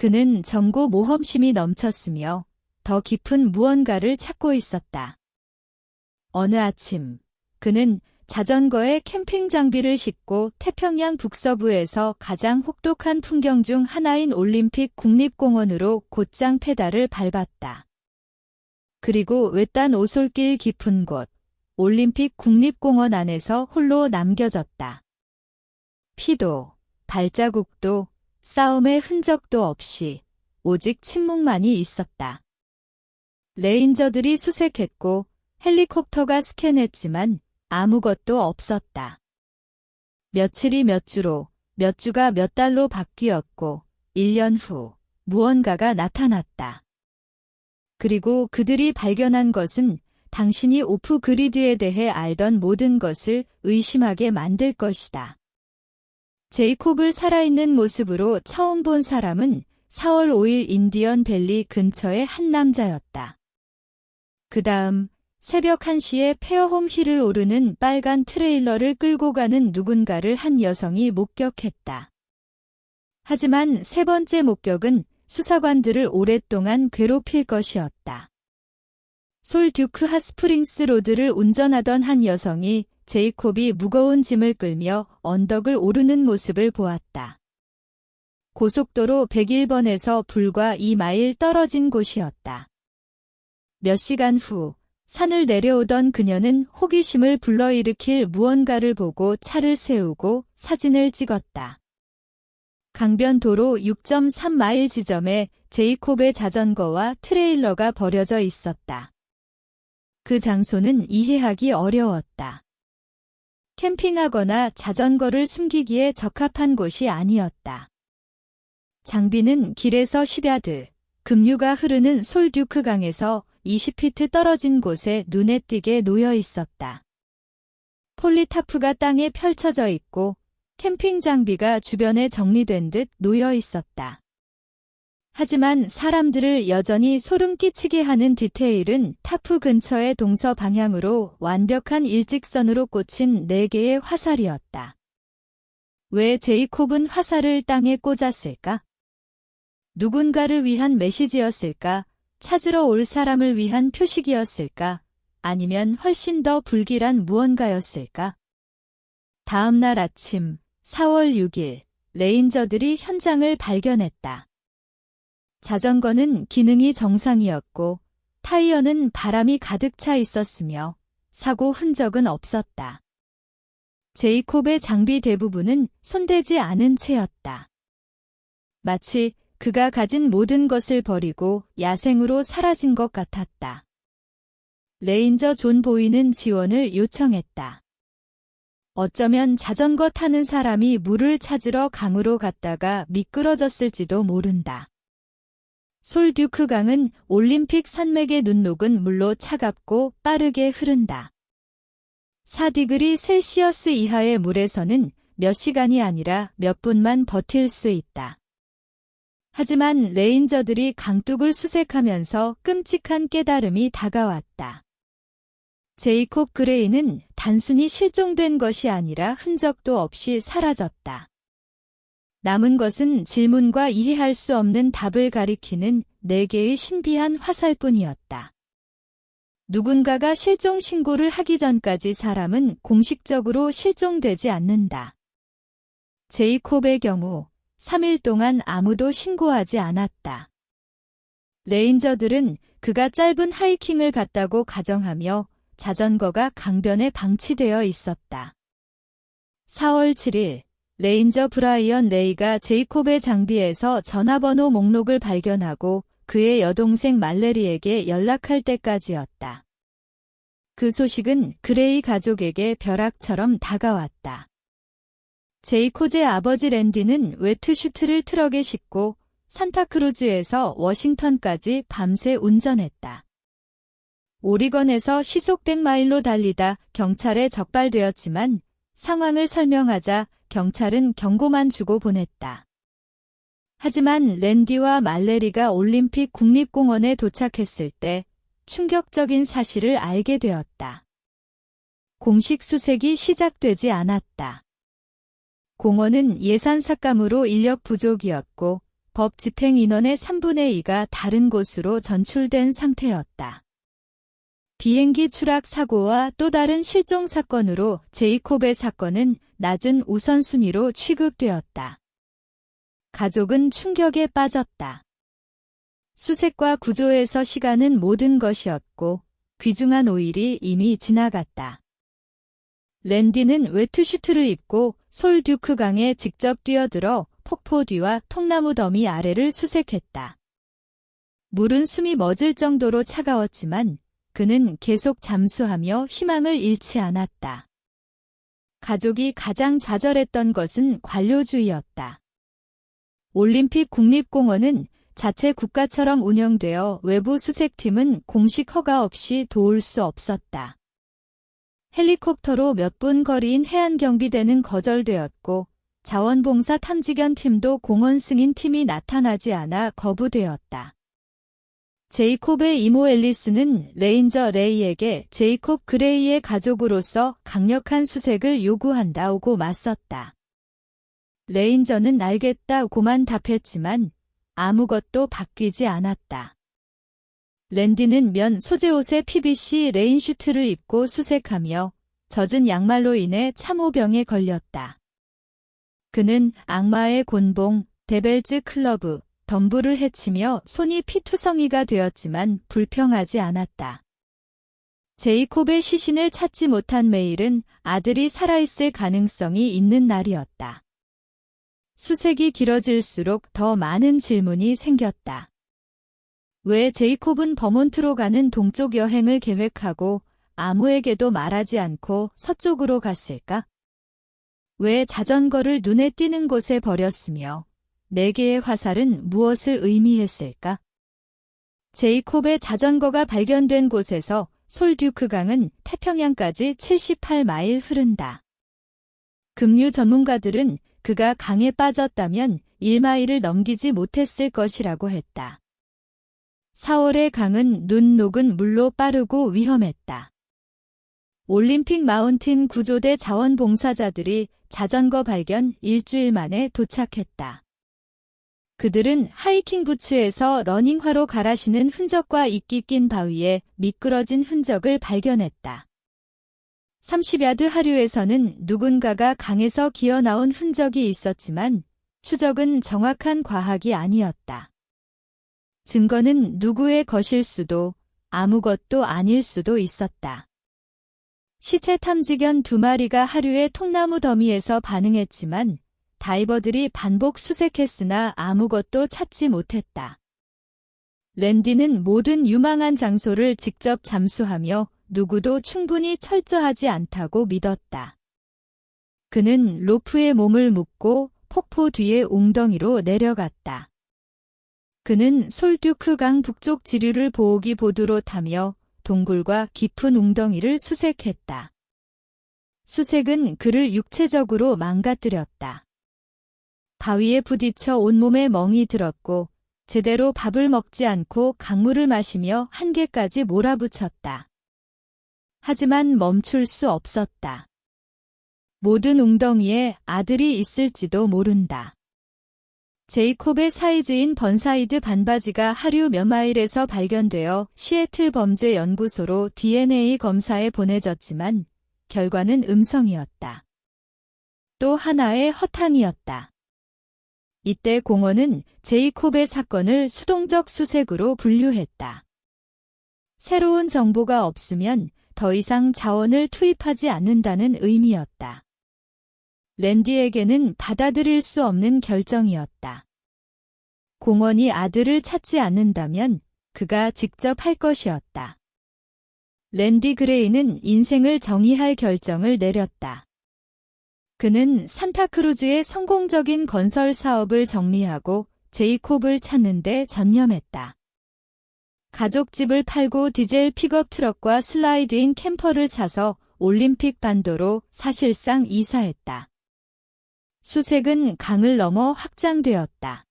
그는 젊고 모험심이 넘쳤으며 더 깊은 무언가를 찾고 있었다. 어느 아침, 그는 자전거에 캠핑 장비를 싣고 태평양 북서부에서 가장 혹독한 풍경 중 하나인 올림픽 국립공원으로 곧장 페달을 밟았다. 그리고 외딴 오솔길 깊은 곳, 올림픽 국립공원 안에서 홀로 남겨졌다. 피도, 발자국도, 싸움의 흔적도 없이 오직 침묵만이 있었다. 레인저들이 수색했고 헬리콥터가 스캔했지만 아무것도 없었다. 며칠이 몇 주로, 몇 주가 몇 달로 바뀌었고 1년 후 무언가가 나타났다. 그리고 그들이 발견한 것은 당신이 오프 그리드에 대해 알던 모든 것을 의심하게 만들 것이다. 제이콥을 살아있는 모습으로 처음 본 사람은 4월 5일 인디언 밸리 근처의 한 남자였다. 그 다음 새벽 1시에 페어홈 힐을 오르는 빨간 트레일러를 끌고 가는 누군가를 한 여성이 목격했다. 하지만 세 번째 목격은 수사관들을 오랫동안 괴롭힐 것이었다. 솔 듀크 핫스프링스 로드를 운전하던 한 여성이 제이콥이 무거운 짐을 끌며 언덕을 오르는 모습을 보았다. 고속도로 101번에서 불과 2마일 떨어진 곳이었다. 몇 시간 후 산을 내려오던 그녀는 호기심을 불러일으킬 무언가를 보고 차를 세우고 사진을 찍었다. 강변도로 6.3마일 지점에 제이콥의 자전거와 트레일러가 버려져 있었다. 그 장소는 이해하기 어려웠다. 캠핑하거나 자전거를 숨기기에 적합한 곳이 아니었다. 장비는 길에서 10야드, 급류가 흐르는 솔 듀크 강에서 20피트 떨어진 곳에 눈에 띄게 놓여 있었다. 폴리타프가 땅에 펼쳐져 있고 캠핑 장비가 주변에 정리된 듯 놓여 있었다. 하지만 사람들을 여전히 소름 끼치게 하는 디테일은 타프 근처의 동서 방향으로 완벽한 일직선으로 꽂힌 4개의 화살이었다. 왜 제이콥은 화살을 땅에 꽂았을까? 누군가를 위한 메시지였을까? 찾으러 올 사람을 위한 표식이었을까? 아니면 훨씬 더 불길한 무언가였을까? 다음 날 아침 4월 6일 레인저들이 현장을 발견했다. 자전거는 기능이 정상이었고 타이어는 바람이 가득 차 있었으며 사고 흔적은 없었다. 제이콥의 장비 대부분은 손대지 않은 채였다. 마치 그가 가진 모든 것을 버리고 야생으로 사라진 것 같았다. 레인저 존 보이는 지원을 요청했다. 어쩌면 자전거 타는 사람이 물을 찾으러 강으로 갔다가 미끄러졌을지도 모른다. 솔 듀크 강은 올림픽 산맥의 눈녹은 물로 차갑고 빠르게 흐른다. 4디그리 셀시어스 이하의 물에서는 몇 시간이 아니라 몇 분만 버틸 수 있다. 하지만 레인저들이 강둑을 수색하면서 끔찍한 깨달음이 다가왔다. 제이콥 그레이는 단순히 실종된 것이 아니라 흔적도 없이 사라졌다. 남은 것은 질문과 이해할 수 없는 답을 가리키는 4개의 신비한 화살뿐이었다. 누군가가 실종 신고를 하기 전까지 사람은 공식적으로 실종되지 않는다. 제이콥의 경우 3일 동안 아무도 신고하지 않았다. 레인저들은 그가 짧은 하이킹을 갔다고 가정하며 자전거가 강변에 방치되어 있었다. 4월 7일 레인저 브라이언 레이가 제이콥의 장비에서 전화번호 목록을 발견하고 그의 여동생 말레리에게 연락할 때까지였다. 그 소식은 그레이 가족에게 벼락처럼 다가왔다. 제이콥의 아버지 랜디는 웨트슈트를 트럭에 싣고 산타크루즈에서 워싱턴까지 밤새 운전했다. 오리건에서 시속 100마일로 달리다 경찰에 적발되었지만 상황을 설명하자 경찰은 경고만 주고 보냈다. 하지만 랜디와 말레리가 올림픽 국립공원에 도착했을 때 충격적인 사실을 알게 되었다. 공식 수색이 시작되지 않았다. 공원은 예산 삭감으로 인력 부족이었고 법 집행 인원의 3분의 2가 다른 곳으로 전출된 상태였다. 비행기 추락 사고와 또 다른 실종 사건으로 제이콥의 사건은 낮은 우선순위로 취급되었다. 가족은 충격에 빠졌다. 수색과 구조에서 시간은 모든 것이었고 귀중한 5일이 이미 지나갔다. 랜디는 웨트슈트를 입고 솔 듀크 강에 직접 뛰어들어 폭포 뒤와 통나무 더미 아래를 수색했다. 물은 숨이 멎을 정도로 차가웠지만 그는 계속 잠수하며 희망을 잃지 않았다. 가족이 가장 좌절했던 것은 관료주의였다. 올림픽 국립공원은 자체 국가처럼 운영되어 외부 수색팀은 공식 허가 없이 도울 수 없었다. 헬리콥터로 몇 분 거리인 해안경비대는 거절되었고 자원봉사 탐지견 팀도 공원 승인 팀이 나타나지 않아 거부되었다. 제이콥의 이모 앨리스는 레인저 레이에게 제이콥 그레이의 가족으로서 강력한 수색을 요구한다고 맞섰다. 레인저는 알겠다고만 답했지만 아무것도 바뀌지 않았다. 랜디는 면 소재 옷에 PVC 레인슈트를 입고 수색하며 젖은 양말로 인해 참호병에 걸렸다. 그는 악마의 곤봉, 데벨즈 클러브, 덤불을 해치며 손이 피투성이가 되었지만 불평하지 않았다. 제이콥의 시신을 찾지 못한 매일은 아들이 살아있을 가능성이 있는 날이었다. 수색이 길어질수록 더 많은 질문이 생겼다. 왜 제이콥은 버몬트로 가는 동쪽 여행을 계획하고 아무에게도 말하지 않고 서쪽으로 갔을까? 왜 자전거를 눈에 띄는 곳에 버렸으며 4개의 화살은 무엇을 의미했을까? 제이콥의 자전거가 발견된 곳에서 솔 듀크 강은 태평양까지 78마일 흐른다. 급류 전문가들은 그가 강에 빠졌다면 1마일을 넘기지 못했을 것이라고 했다. 4월의 강은 눈 녹은 물로 빠르고 위험했다. 올림픽 마운틴 구조대 자원봉사자들이 자전거 발견 일주일 만에 도착했다. 그들은 하이킹 부츠에서 러닝화로 갈아 신은 흔적과 이끼 낀 바위에 미끄러진 흔적을 발견했다. 30야드 하류에서는 누군가가 강에서 기어나온 흔적이 있었지만 추적은 정확한 과학이 아니었다. 증거는 누구의 것일 수도 아무것도 아닐 수도 있었다. 시체 탐지견 2마리가 하류의 통나무 더미에서 반응했지만 다이버들이 반복 수색했으나 아무것도 찾지 못했다. 랜디는 모든 유망한 장소를 직접 잠수하며 누구도 충분히 철저하지 않다고 믿었다. 그는 로프에 몸을 묶고 폭포 뒤에 웅덩이로 내려갔다. 그는 솔 듀크 강 북쪽 지류를 보호기 보드로 타며 동굴과 깊은 웅덩이를 수색했다. 수색은 그를 육체적으로 망가뜨렸다. 바위에 부딪혀 온몸에 멍이 들었고 제대로 밥을 먹지 않고 강물을 마시며 한계까지 몰아붙였다. 하지만 멈출 수 없었다. 모든 웅덩이에 아들이 있을지도 모른다. 제이콥의 사이즈인 번사이드 반바지가 하류 몇 마일에서 발견되어 시애틀 범죄연구소로 DNA 검사에 보내졌지만 결과는 음성이었다. 또 하나의 허탕이었다. 이때 공원은 제이콥의 사건을 수동적 수색으로 분류했다. 새로운 정보가 없으면 더 이상 자원을 투입하지 않는다는 의미였다. 랜디에게는 받아들일 수 없는 결정이었다. 공원이 아들을 찾지 않는다면 그가 직접 할 것이었다. 랜디 그레이는 인생을 정의할 결정을 내렸다. 그는 산타크루즈의 성공적인 건설 사업을 정리하고 제이콥을 찾는 데 전념했다. 가족집을 팔고 디젤 픽업 트럭과 슬라이드인 캠퍼를 사서 올림픽 반도로 사실상 이사했다. 수색은 강을 넘어 확장되었다.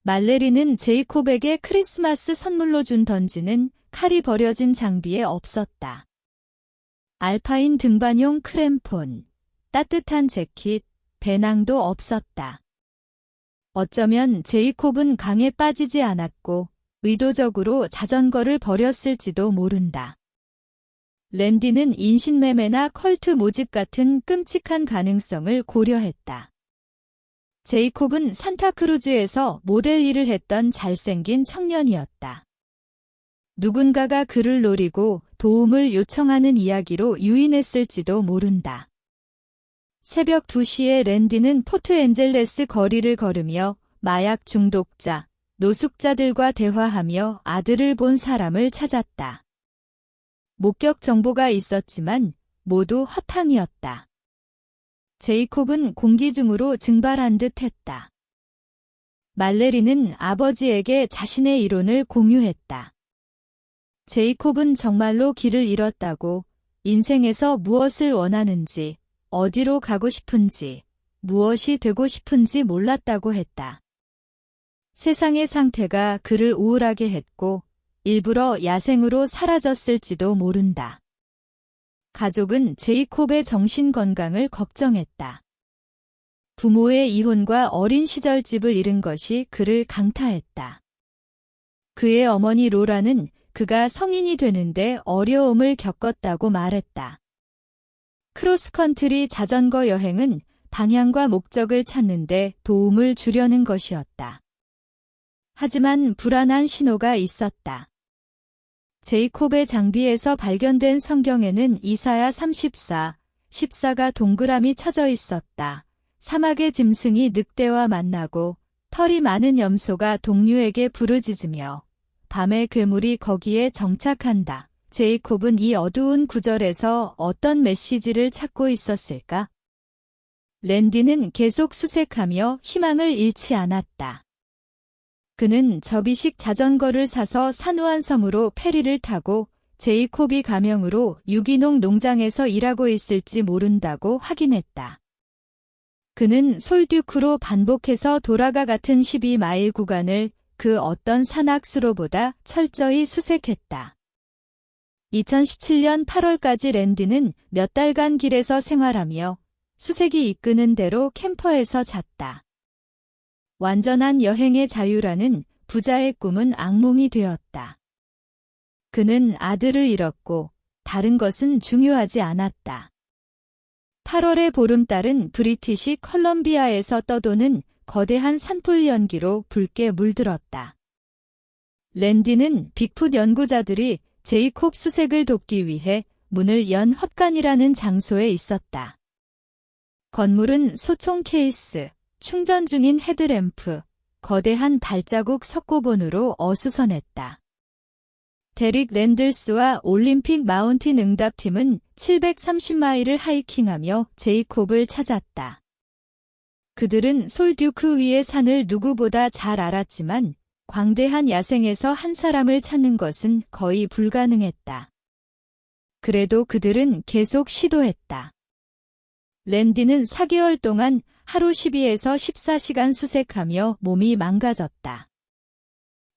말레리는 제이콥에게 크리스마스 선물로 준 던지는 칼이 버려진 장비에 없었다. 알파인 등반용 크램폰, 따뜻한 재킷, 배낭도 없었다. 어쩌면 제이콥은 강에 빠지지 않았고 의도적으로 자전거를 버렸을지도 모른다. 랜디는 인신매매나 컬트 모집 같은 끔찍한 가능성을 고려했다. 제이콥은 산타크루즈에서 모델 일을 했던 잘생긴 청년이었다. 누군가가 그를 노리고 도움을 요청하는 이야기로 유인했을지도 모른다. 새벽 2시에 랜디는 포트엔젤레스 거리를 걸으며 마약 중독자, 노숙자들과 대화하며 아들을 본 사람을 찾았다. 목격 정보가 있었지만 모두 허탕이었다. 제이콥은 공기 중으로 증발한 듯 했다. 말레리는 아버지에게 자신의 이론을 공유했다. 제이콥은 정말로 길을 잃었다고, 인생에서 무엇을 원하는지, 어디로 가고 싶은지, 무엇이 되고 싶은지 몰랐다고 했다. 세상의 상태가 그를 우울하게 했고 일부러 야생으로 사라졌을지도 모른다. 가족은 제이콥의 정신 건강을 걱정했다. 부모의 이혼과 어린 시절 집을 잃은 것이 그를 강타했다. 그의 어머니 로라는 그가 성인이 되는데 어려움을 겪었다고 말했다. 크로스컨트리 자전거 여행은 방향과 목적을 찾는데 도움을 주려는 것이었다. 하지만 불안한 신호가 있었다. 제이콥의 장비에서 발견된 성경에는 이사야 34, 14가 동그라미 쳐져 있었다. 사막의 짐승이 늑대와 만나고 털이 많은 염소가 동류에게 부르짖으며 밤의 괴물이 거기에 정착한다. 제이콥은 이 어두운 구절에서 어떤 메시지를 찾고 있었을까? 랜디는 계속 수색하며 희망을 잃지 않았다. 그는 접이식 자전거를 사서 산우한 섬으로 페리를 타고 제이콥이 가명으로 유기농 농장에서 일하고 있을지 모른다고 확인했다. 그는 솔듀크로 반복해서 돌아가 같은 12마일 구간을 그 어떤 산악수로보다 철저히 수색했다. 2017년 8월까지 랜디는 몇 달간 길에서 생활하며 수색이 이끄는 대로 캠퍼에서 잤다. 완전한 여행의 자유라는 부자의 꿈은 악몽이 되었다. 그는 아들을 잃었고 다른 것은 중요하지 않았다. 8월의 보름달은 브리티시 컬럼비아에서 떠도는 거대한 산불 연기로 붉게 물들었다. 랜디는 빅풋 연구자들이 제이콥 수색을 돕기 위해 문을 연 헛간이라는 장소에 있었다. 건물은 소총 케이스, 충전 중인 헤드램프, 거대한 발자국 석고본으로 어수선했다. 데릭 랜들스와 올림픽 마운틴 응답팀은 730마일을 하이킹하며 제이콥을 찾았다. 그들은 솔듀크 위의 산을 누구보다 잘 알았지만 광대한 야생에서 한 사람을 찾는 것은 거의 불가능했다. 그래도 그들은 계속 시도했다. 랜디는 4개월 동안 하루 12에서 14시간 수색하며 몸이 망가졌다.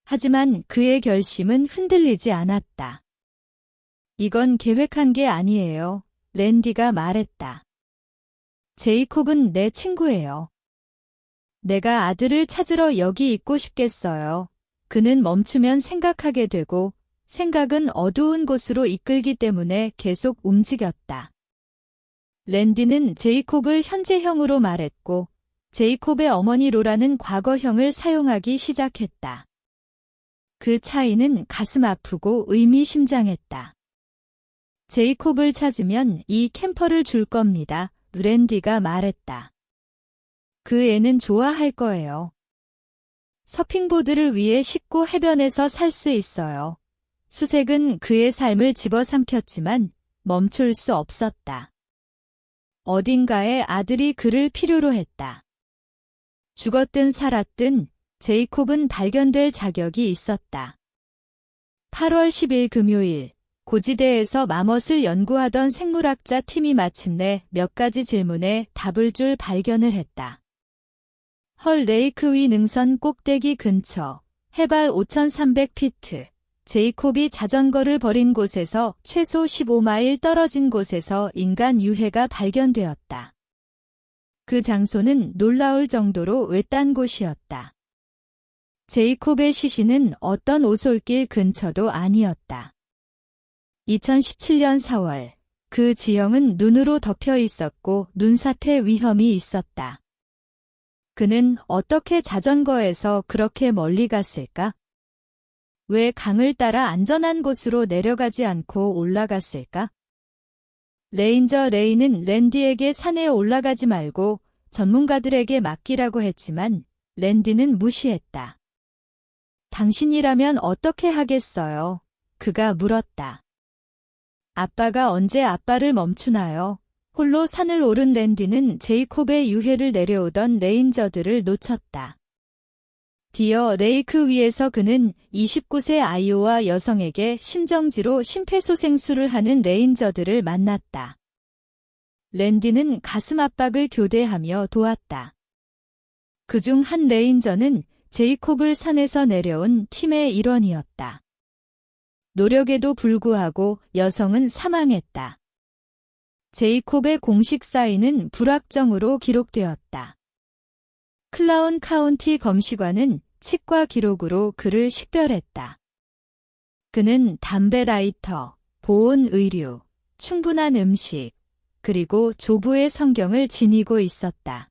하지만 그의 결심은 흔들리지 않았다. 이건 계획한 게 아니에요. 랜디가 말했다. 제이콥은 내 친구예요. 내가 아들을 찾으러 여기 있고 싶겠어요. 그는 멈추면 생각하게 되고 생각은 어두운 곳으로 이끌기 때문에 계속 움직였다. 랜디는 제이콥을 현재형으로 말했고 제이콥의 어머니 로라는 과거형을 사용하기 시작했다. 그 차이는 가슴 아프고 의미심장했다. 제이콥을 찾으면 이 캠퍼를 줄 겁니다. 랜디가 말했다. 그 애는 좋아할 거예요. 서핑보드를 위해 쉽고 해변에서 살 수 있어요. 수색은 그의 삶을 집어삼켰지만 멈출 수 없었다. 어딘가에 아들이 그를 필요로 했다. 죽었든 살았든 제이콥은 발견될 자격이 있었다. 8월 10일 금요일, 고지대에서 마멋을 연구하던 생물학자 팀이 마침내 몇 가지 질문에 답을 줄 발견을 했다. 헐 레이크 위 능선 꼭대기 근처, 해발 5,300피트, 제이콥이 자전거를 버린 곳에서 최소 15마일 떨어진 곳에서 인간 유해가 발견되었다. 그 장소는 놀라울 정도로 외딴 곳이었다. 제이콥의 시신은 어떤 오솔길 근처도 아니었다. 2017년 4월, 그 지형은 눈으로 덮여 있었고 눈사태 위험이 있었다. 그는 어떻게 자전거에서 그렇게 멀리 갔을까? 왜 강을 따라 안전한 곳으로 내려가지 않고 올라갔을까? 레인저 레이는 랜디에게 산에 올라가지 말고 전문가들에게 맡기라고 했지만 랜디는 무시했다. 당신이라면 어떻게 하겠어요? 그가 물었다. 아빠가 언제 아빠를 멈추나요? 홀로 산을 오른 랜디는 제이콥의 유해를 내려오던 레인저들을 놓쳤다. 디어 레이크 위에서 그는 29세 아이오와 여성에게 심정지로 심폐소생술을 하는 레인저들을 만났다. 랜디는 가슴 압박을 교대하며 도왔다. 그중 한 레인저는 제이콥을 산에서 내려온 팀의 일원이었다. 노력에도 불구하고 여성은 사망했다. 제이콥의 공식 사인은 불확정으로 기록되었다. 클라운 카운티 검시관은 치과 기록으로 그를 식별했다. 그는 담배 라이터, 보온 의류, 충분한 음식, 그리고 조부의 성경을 지니고 있었다.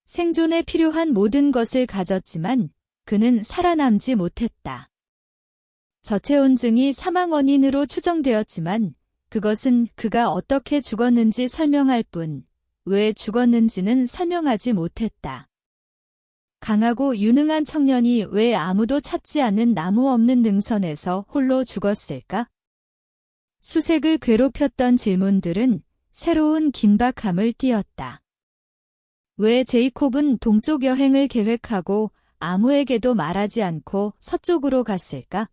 생존에 필요한 모든 것을 가졌지만 그는 살아남지 못했다. 저체온증이 사망 원인으로 추정되었지만 그것은 그가 어떻게 죽었는지 설명할 뿐, 왜 죽었는지는 설명하지 못했다. 강하고 유능한 청년이 왜 아무도 찾지 않는 나무 없는 능선에서 홀로 죽었을까? 수색을 괴롭혔던 질문들은 새로운 긴박함을 띠었다. 왜 제이콥은 동쪽 여행을 계획하고 아무에게도 말하지 않고 서쪽으로 갔을까?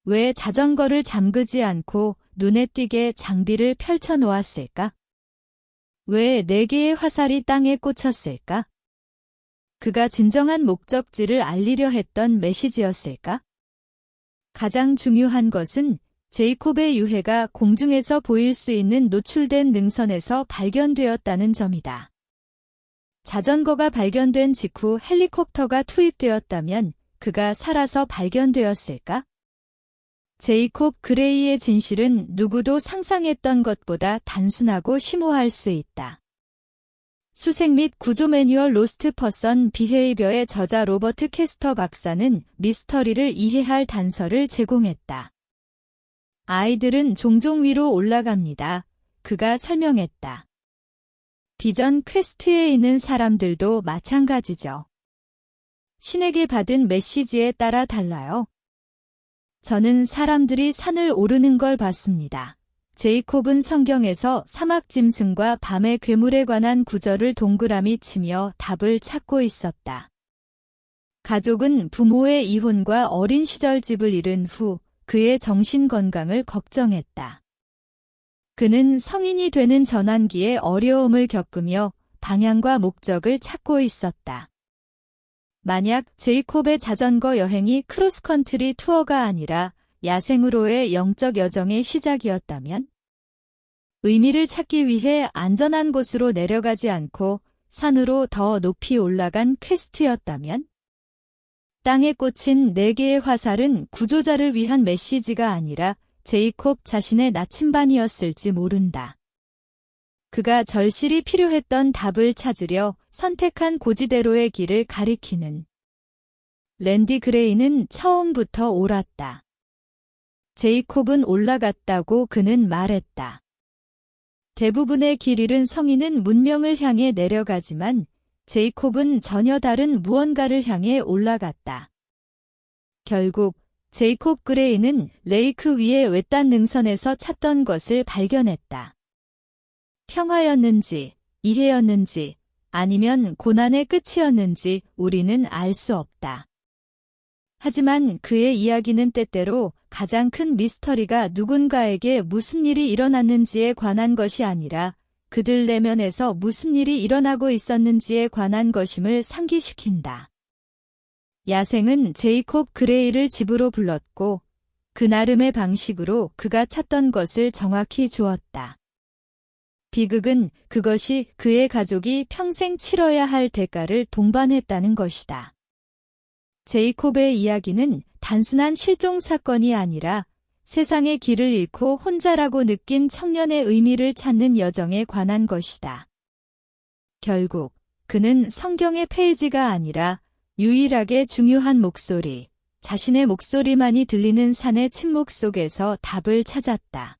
왜 자전거를 잠그지 않고 눈에 띄게 장비를 펼쳐 놓았을까? 왜 4개의 화살이 땅에 꽂혔을까? 그가 진정한 목적지를 알리려 했던 메시지였을까? 가장 중요한 것은 제이콥의 유해가 공중에서 보일 수 있는 노출된 능선에서 발견되었다는 점이다. 자전거가 발견된 직후 헬리콥터가 투입되었다면 그가 살아서 발견되었을까? 제이콥 그레이의 진실은 누구도 상상했던 것보다 단순하고 심오할 수 있다. 수색 및 구조 매뉴얼 로스트 퍼선 비헤이벼의 저자 로버트 캐스터 박사는 미스터리를 이해할 단서를 제공했다. 아이들은 종종 위로 올라갑니다. 그가 설명했다. 비전 퀘스트에 있는 사람들도 마찬가지죠. 신에게 받은 메시지에 따라 달라요. 저는 사람들이 산을 오르는 걸 봤습니다. 제이콥은 성경에서 사막 짐승과 밤의 괴물에 관한 구절을 동그라미 치며 답을 찾고 있었다. 가족은 부모의 이혼과 어린 시절 집을 잃은 후 그의 정신 건강을 걱정했다. 그는 성인이 되는 전환기에 어려움을 겪으며 방향과 목적을 찾고 있었다. 만약 제이콥의 자전거 여행이 크로스컨트리 투어가 아니라 야생으로의 영적 여정의 시작이었다면? 의미를 찾기 위해 안전한 곳으로 내려가지 않고 산으로 더 높이 올라간 퀘스트였다면? 땅에 꽂힌 4개의 화살은 구조자를 위한 메시지가 아니라 제이콥 자신의 나침반이었을지 모른다. 그가 절실히 필요했던 답을 찾으려 선택한 고지대로의 길을 가리키는. 랜디 그레이는 처음부터 옳았다. 제이콥은 올라갔다고 그는 말했다. 대부분의 길 잃은 성인은 문명을 향해 내려가지만 제이콥은 전혀 다른 무언가를 향해 올라갔다. 결국 제이콥 그레이는 레이크 위의 외딴 능선에서 찾던 것을 발견했다. 평화였는지, 이해였는지, 아니면 고난의 끝이었는지 우리는 알 수 없다. 하지만 그의 이야기는 때때로 가장 큰 미스터리가 누군가에게 무슨 일이 일어났는지에 관한 것이 아니라 그들 내면에서 무슨 일이 일어나고 있었는지에 관한 것임을 상기시킨다. 야생은 제이콥 그레이를 집으로 불렀고 그 나름의 방식으로 그가 찾던 것을 정확히 주었다. 비극은 그것이 그의 가족이 평생 치러야 할 대가를 동반했다는 것이다. 제이콥의 이야기는 단순한 실종 사건이 아니라 세상의 길을 잃고 혼자라고 느낀 청년의 의미를 찾는 여정에 관한 것이다. 결국 그는 성경의 페이지가 아니라 유일하게 중요한 목소리, 자신의 목소리만이 들리는 산의 침묵 속에서 답을 찾았다.